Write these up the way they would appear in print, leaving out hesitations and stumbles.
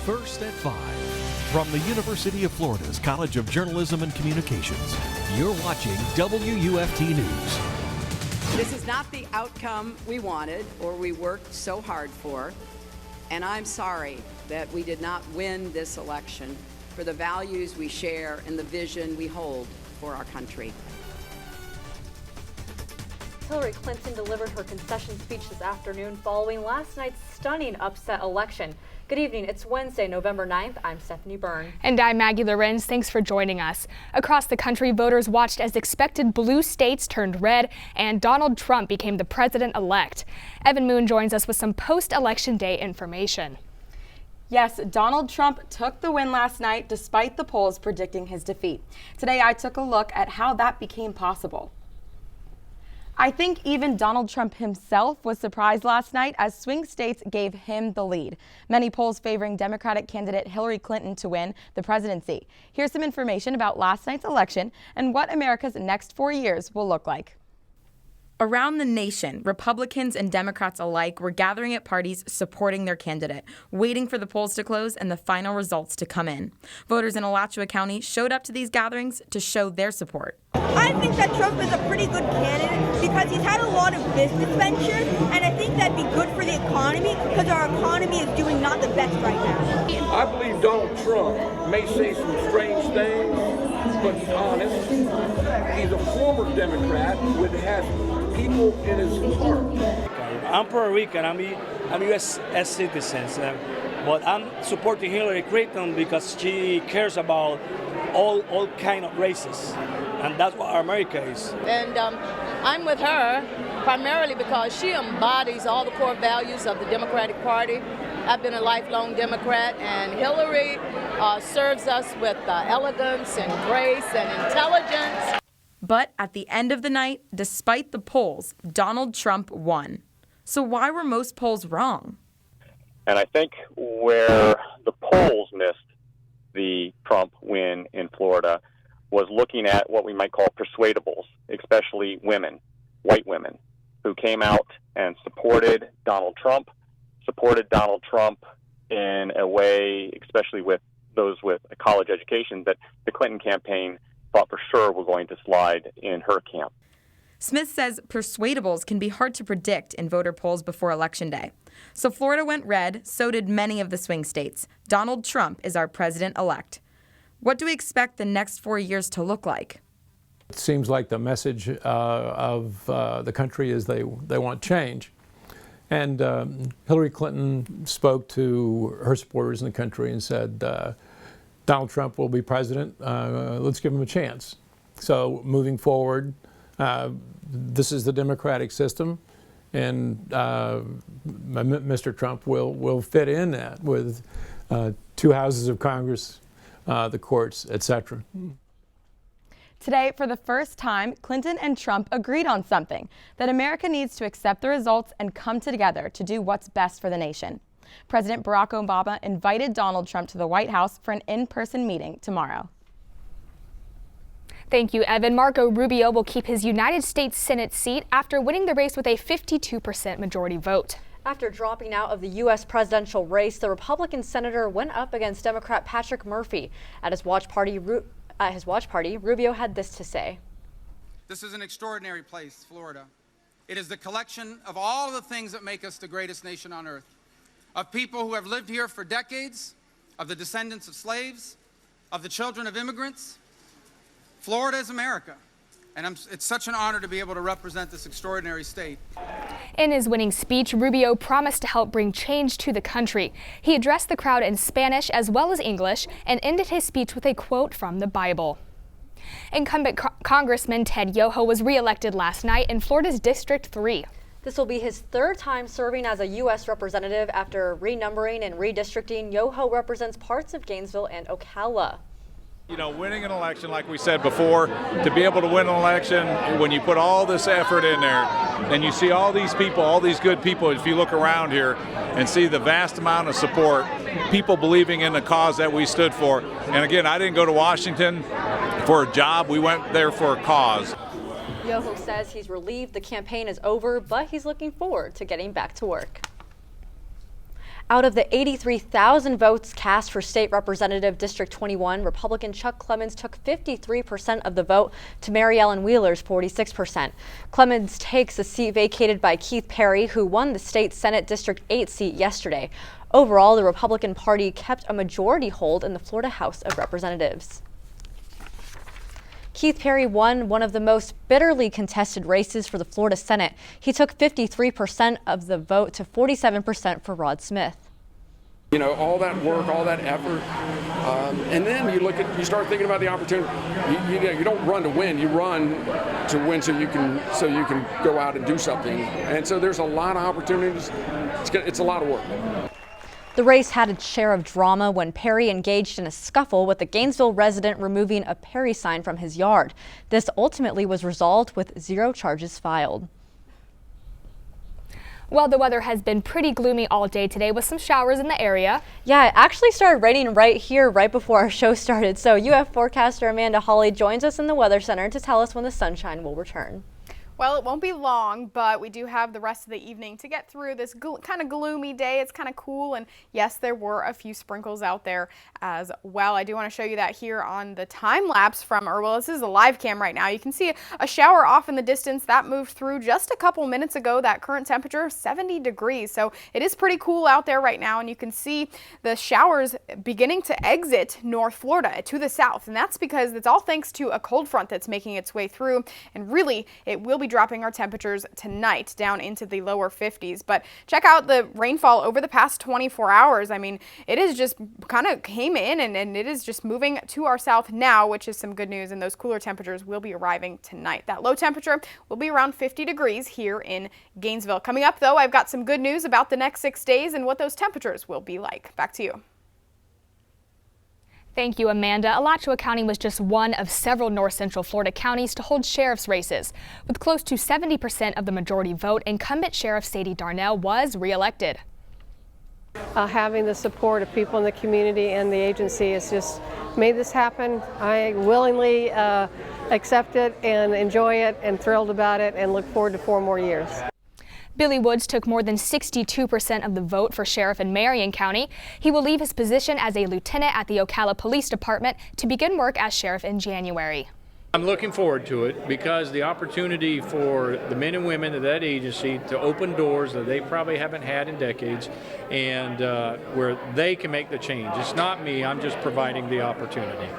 First at 5. From the University of Florida's College of Journalism and Communications, you're watching WUFT News. This is not the outcome we wanted or we worked so hard for, and I'm sorry that we did not win this election for the values we share and the vision we hold for our country. Hillary Clinton delivered her concession speech this afternoon following last night's stunning upset election. Good evening. It's Wednesday, November 9th. I'm Stephanie Byrne. And I'm Maggie Lorenz. Thanks for joining us. Across the country, voters watched as expected blue states turned red and Donald Trump became the president-elect. Evan Moon joins us with some post-election day information. Yes, Donald Trump took the win last night despite the polls predicting his defeat. Today, I took a look at how that became possible. I think even Donald Trump himself was surprised last night as swing states gave him the lead. Many polls favoring Democratic candidate Hillary Clinton to win the presidency. Here's some information about last night's election and what America's next 4 years will look like. Around the nation, Republicans and Democrats alike were gathering at parties supporting their candidate, waiting for the polls to close and the final results to come in. Voters in Alachua County showed up to these gatherings to show their support. I think that Trump is a pretty good candidate because he's had a lot of business ventures, and I think that'd be good for the economy because our economy is doing not the best right now. I believe Donald Trump may say some strange things, but he's honest. He's a former Democrat who has people in his heart. I'm Puerto Rican. I'm a U.S. citizen, but I'm supporting Hillary Clinton because she cares about all kind of races, and that's what America is. And I'm with her primarily because she embodies all the core values of the Democratic Party. I've been a lifelong Democrat, and Hillary serves us with elegance and grace and intelligence. But at the end of the night, despite the polls, Donald Trump won. So why were most polls wrong? And I think where the polls missed the Trump win in Florida was looking at what we might call persuadables, especially women, white women, who came out and supported Donald Trump in a way, especially with those with a college education, that the Clinton campaign thought for sure were going to slide in her camp. Smith says persuadables can be hard to predict in voter polls before Election Day. So Florida went red, so did many of the swing states. Donald Trump is our president-elect. What do we expect the next 4 years to look like? It seems like the message of the country is they want change. And Hillary Clinton spoke to her supporters in the country and said, Donald Trump will be president. Let's give him a chance. So moving forward, this is the democratic system, and Mr. Trump will fit in that with 2 houses of Congress, the courts, etc. Today, for the first time, Clinton and Trump agreed on something, that America needs to accept the results and come together to do what's best for the nation. President Barack Obama invited Donald Trump to the White House for an in-person meeting tomorrow. Thank you, Evan. Marco Rubio will keep his United States Senate seat after winning the race with a 52% majority vote. After dropping out of the U.S. presidential race, the Republican senator went up against Democrat Patrick Murphy. At his watch party, Rubio had this to say. This is an extraordinary place, Florida. It is the collection of all the things that make us the greatest nation on earth, of people who have lived here for decades, of the descendants of slaves, of the children of immigrants. Florida is America, and it's such an honor to be able to represent this extraordinary state. In his winning speech, Rubio promised to help bring change to the country. He addressed the crowd in Spanish as well as English and ended his speech with a quote from the Bible. Incumbent Congressman Ted Yoho was reelected last night in Florida's District 3. This will be his 3rd time serving as a U.S. representative after renumbering and redistricting. Yoho represents parts of Gainesville and Ocala. You know, winning an election, like we said before, to be able to win an election, when you put all this effort in there, and you see all these people, all these good people, if you look around here and see the vast amount of support, people believing in the cause that we stood for. And again, I didn't go to Washington for a job, we went there for a cause. Yoho says he's relieved the campaign is over, but he's looking forward to getting back to work. Out of the 83,000 votes cast for State Representative District 21, Republican Chuck Clemens took 53% of the vote to Mary Ellen Wheeler's 46%. Clemens takes the seat vacated by Keith Perry, who won the state Senate District 8 seat yesterday. Overall, the Republican Party kept a majority hold in the Florida House of Representatives. Keith Perry won one of the most bitterly contested races for the Florida Senate. He took 53% of the vote to 47% for Rod Smith. You know, all that work, all that effort, and then you start thinking about the opportunity. You don't run to win, you run to win so you can go out and do something. And so there's a lot of opportunities. It's a lot of work. The race had its share of drama when Perry engaged in a scuffle with a Gainesville resident removing a Perry sign from his yard. This ultimately was resolved with 0 charges filed. Well, the weather has been pretty gloomy all day today with some showers in the area. Yeah, it actually started raining right here right before our show started. So UF forecaster Amanda Hawley joins us in the Weather Center to tell us when the sunshine will return. Well, it won't be long, but we do have the rest of the evening to get through this kind of gloomy day. It's kind of cool, and yes, there were a few sprinkles out there as well. I do want to show you that here on the time lapse from, well, this is a live cam right now. You can see a shower off in the distance that moved through just a couple minutes ago. That current temperature 70 degrees, so it is pretty cool out there right now, and you can see the showers beginning to exit North Florida to the south, and that's because it's all thanks to a cold front that's making its way through, and really it will be dropping our temperatures tonight down into the lower 50s. But check out the rainfall over the past 24 hours. I mean, it is just kind of came in and it is just moving to our south now, which is some good news, and those cooler temperatures will be arriving tonight. That low temperature will be around 50 degrees here in Gainesville. Coming up though, I've got some good news about the next 6 days and what those temperatures will be like. Back to you. Thank you, Amanda. Alachua County was just one of several north central Florida counties to hold sheriff's races. With close to 70% of the majority vote, incumbent Sheriff Sadie Darnell was reelected. Having the support of people in the community and the agency has just made this happen. I willingly accept it and enjoy it and thrilled about it and look forward to 4 more years. Billy Woods took more than 62% of the vote for sheriff in Marion County. He will leave his position as a lieutenant at the Ocala Police Department to begin work as sheriff in January. I'm looking forward to it because the opportunity for the men and women of that agency to open doors that they probably haven't had in decades and where they can make the change. It's not me, I'm just providing the opportunity.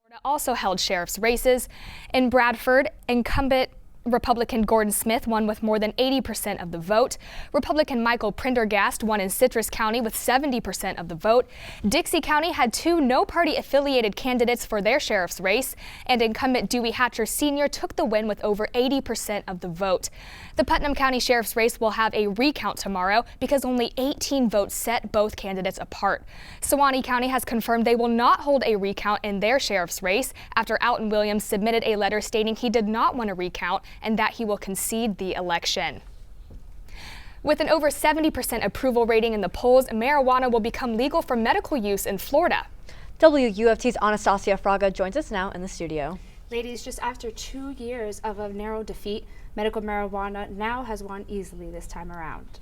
Florida also held sheriff's races. In Bradford, incumbent Republican Gordon Smith won with more than 80% of the vote. Republican Michael Prendergast won in Citrus County with 70% of the vote. Dixie County had 2 no-party affiliated candidates for their sheriff's race, and incumbent Dewey Hatcher Sr. took the win with over 80% of the vote. The Putnam County Sheriff's race will have a recount tomorrow because only 18 votes set both candidates apart. Sewanee County has confirmed they will not hold a recount in their sheriff's race after Alton Williams submitted a letter stating he did not want a recount and that he will concede the election. With an over 70% approval rating in the polls, marijuana will become legal for medical use in Florida. WUFT's Anastasia Fraga joins us now in the studio. Ladies, just after 2 years of a narrow defeat, medical marijuana now has won easily this time around.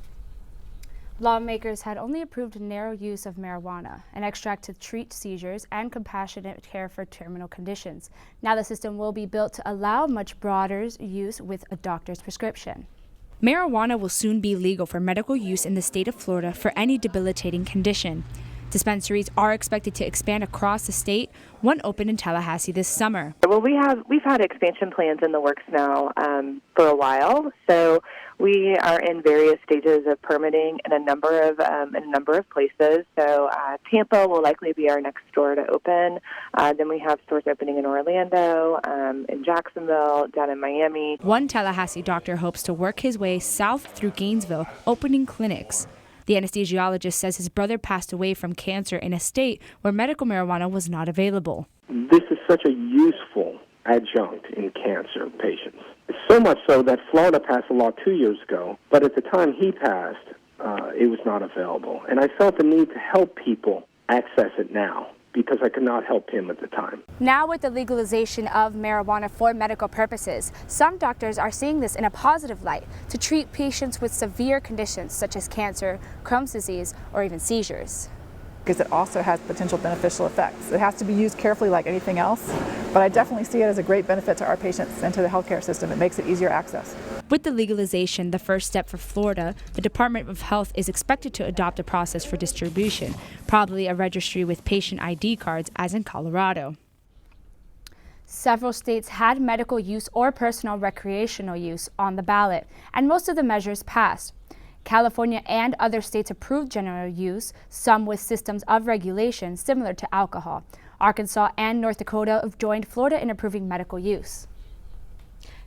Lawmakers had only approved narrow use of marijuana, an extract to treat seizures and compassionate care for terminal conditions. Now the system will be built to allow much broader use with a doctor's prescription. Marijuana will soon be legal for medical use in the state of Florida for any debilitating condition. Dispensaries are expected to expand across the state. One opened in Tallahassee this summer. Well, we've had expansion plans in the works now for a while. So we are in various stages of permitting in a number of places. So Tampa will likely be our next store to open. Then we have stores opening in Orlando, in Jacksonville, down in Miami. One Tallahassee doctor hopes to work his way south through Gainesville, opening clinics. The anesthesiologist says his brother passed away from cancer in a state where medical marijuana was not available. This is such a useful adjunct in cancer patients. So much so that Florida passed a law 2 years ago, but at the time he passed, it was not available. And I felt the need to help people access it now because I could not help him at the time. Now with the legalization of marijuana for medical purposes, some doctors are seeing this in a positive light to treat patients with severe conditions such as cancer, Crohn's disease, or even seizures. Because it also has potential beneficial effects. It has to be used carefully like anything else, but I definitely see it as a great benefit to our patients and to the healthcare system. It makes it easier access. With the legalization, the first step for Florida, the Department of Health is expected to adopt a process for distribution, probably a registry with patient ID cards as in Colorado. Several states had medical use or personal recreational use on the ballot, and most of the measures passed. California and other states approved general use, some with systems of regulation similar to alcohol. Arkansas and North Dakota have joined Florida in approving medical use.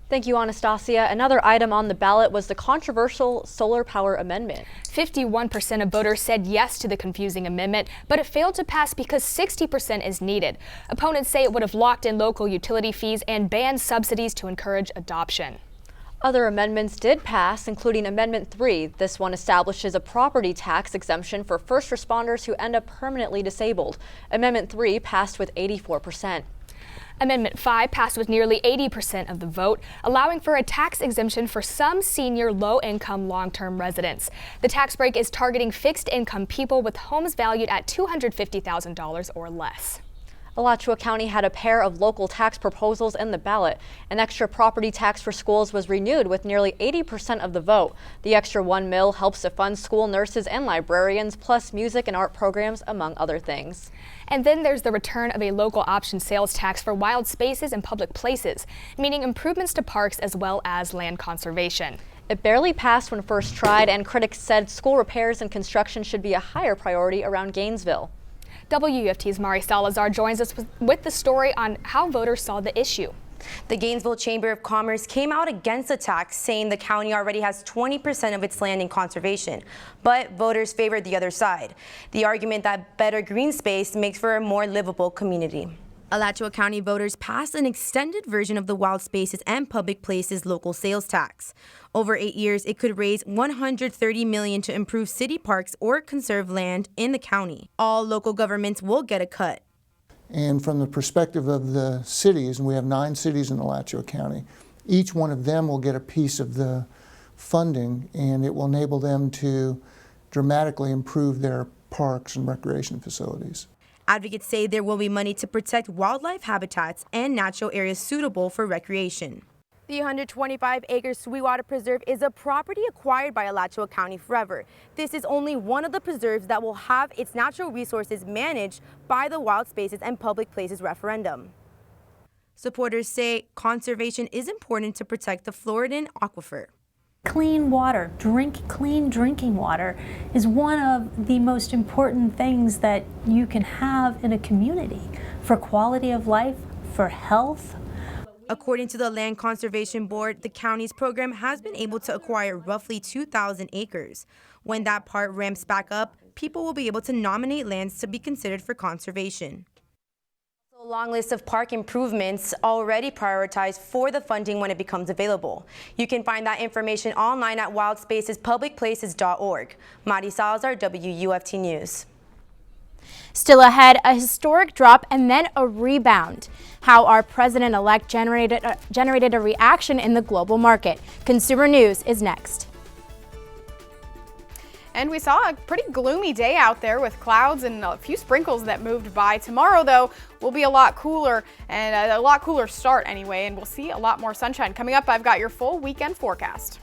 Thank you, Anastasia. Another item on the ballot was the controversial solar power amendment. 51% of voters said yes to the confusing amendment, but it failed to pass because 60% is needed. Opponents say it would have locked in local utility fees and banned subsidies to encourage adoption. Other amendments did pass, including Amendment 3. This one establishes a property tax exemption for first responders who end up permanently disabled. Amendment 3 passed with 84%. Amendment 5 passed with nearly 80% of the vote, allowing for a tax exemption for some senior low-income long-term residents. The tax break is targeting fixed-income people with homes valued at $250,000 or less. Alachua County had a pair of local tax proposals in the ballot. An extra property tax for schools was renewed with nearly 80% of the vote. The extra $1 million helps to fund school nurses and librarians, plus music and art programs, among other things. And then there's the return of a local option sales tax for wild spaces and public places, meaning improvements to parks as well as land conservation. It barely passed when first tried, and critics said school repairs and construction should be a higher priority around Gainesville. WUFT's Mari Salazar joins us with the story on how voters saw the issue. The Gainesville Chamber of Commerce came out against the tax, saying the county already has 20% of its land in conservation, but voters favored the other side. The argument that better green space makes for a more livable community. Alachua County voters passed an extended version of the wild spaces and public places local sales tax. Over 8 years, it could raise $130 million to improve city parks or conserve land in the county. All local governments will get a cut. And from the perspective of the cities, and we have 9 cities in Alachua County, each one of them will get a piece of the funding, and it will enable them to dramatically improve their parks and recreation facilities. Advocates say there will be money to protect wildlife habitats and natural areas suitable for recreation. The 125-acre Sweetwater Preserve is a property acquired by Alachua County forever. This is only one of the preserves that will have its natural resources managed by the Wild Spaces and Public Places referendum. Supporters say conservation is important to protect the Floridan aquifer. Clean water, clean drinking water is one of the most important things that you can have in a community for quality of life, for health. According to the Land Conservation Board, the county's program has been able to acquire roughly 2,000 acres. When that part ramps back up, people will be able to nominate lands to be considered for conservation. A long list of park improvements already prioritized for the funding when it becomes available. You can find that information online at wildspacespublicplaces.org. Mari Salazar, WUFT News. Still ahead, a historic drop and then a rebound. How our president-elect generated a reaction in the global market. Consumer News is next. And we saw a pretty gloomy day out there with clouds and a few sprinkles that moved by. Tomorrow, though, will be a lot cooler and a lot cooler start anyway, and we'll see a lot more sunshine. Coming up, I've got your full weekend forecast.